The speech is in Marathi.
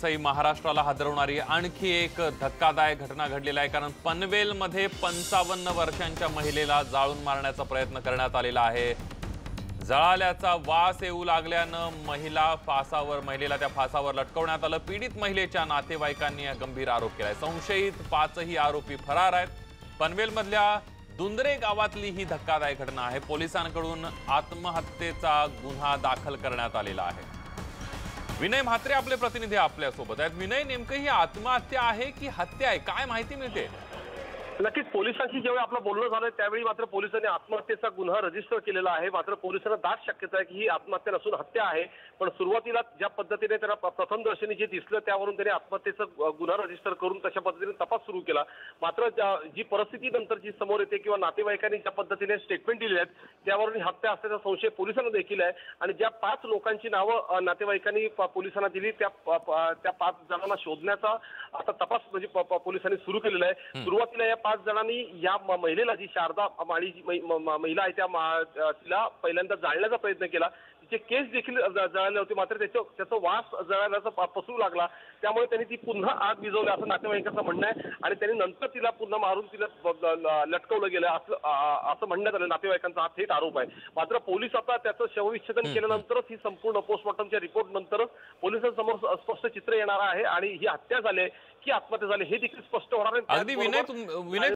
सई महाराष्ट्राला हादरवणारी आणखी एक धक्कादायक घटना घडलेला आहे। कारण पनवेलमध्ये 55 वर्षांच्या महिलेला जाळून मारण्याचा प्रयत्न करण्यात आलेला आहे। जळाल्याचा वास येऊ लागल्यानं महिलेला त्या फासावर लटकवण्यात आलं। पीडित महिलेच्या नातेवाईकांनी गंभीर आरोप केलाय। संशयित 5ही आरोपी फरार आहेत। पनवेलमधल्या दुंदरे गावातली ही धक्कादायक घटना आहे। पोलिसांकडून आत्महत्येचा गुन्हा दाखल करण्यात आलेला आहे। विनय म्हात्रे आपले प्रतिनिधी आपल्या सोबत आहेत। विनय, नेमकं ही आत्महत्या आहे की हत्या आहे, काय माहिती मिळते? नक्कीच पोलिसांशी जेव्हा आपलं बोलणं झालं त्यावेळी मात्र पोलिसांनी आत्महत्येचा गुन्हा रजिस्टर केलेला आहे। मात्र पोलिसांना दाट शक्यता आहे की ही आत्महत्या नसून हत्या आहे। पण सुरुवातीला ज्या पद्धतीने त्याला प्रथमदर्शनी जे दिसलं त्यावरून त्याने आत्महत्येचा गुन्हा रजिस्टर करून तशा पद्धतीने तपास सुरू केला। मात्र जी परिस्थिती नंतर जी समोर येते किंवा नातेवाईकांनी ज्या पद्धतीने स्टेटमेंट दिले आहेत त्यावरून ही हत्या असल्याचा संशय पोलिसांना देखील आहे। आणि ज्या 5 लोकांची नावं नातेवाईकांनी पोलिसांना दिली त्या 5 जणांना शोधण्याचा आता तपास म्हणजे पोलिसांनी सुरू केलेला आहे। सुरुवातीला या 5 जणांनी या महिलेला, जी शारदा माळी महिला आहे, तिला पहिल्यांदा जाळण्याचा प्रयत्न केला। तिचे केस देखील जळाले होते, मात्र त्याचा वास जळाल्याचा पसरू लागला। त्यामुळे त्यांनी ती पुन्हा आग विझवली असं नातेवाईकांचं म्हणणं आहे। आणि त्यांनी नंतर तिला पुन्हा मारून तिला लटकवलं गेलं असं म्हणण्यात आलं। नातेवाईकांचा हा थेट आरोप आहे। मात्र पोलीस आता त्याचं शवविच्छेदन केल्यानंतरच ही संपूर्ण पोस्टमॉर्टमच्या रिपोर्ट नंतरच पोलिसांसमोर स्पष्ट चित्र येणार आहे। आणि ही हत्या झाली की आत्महत्या झाली हे देखील स्पष्ट होणार आहे। अगदी विनय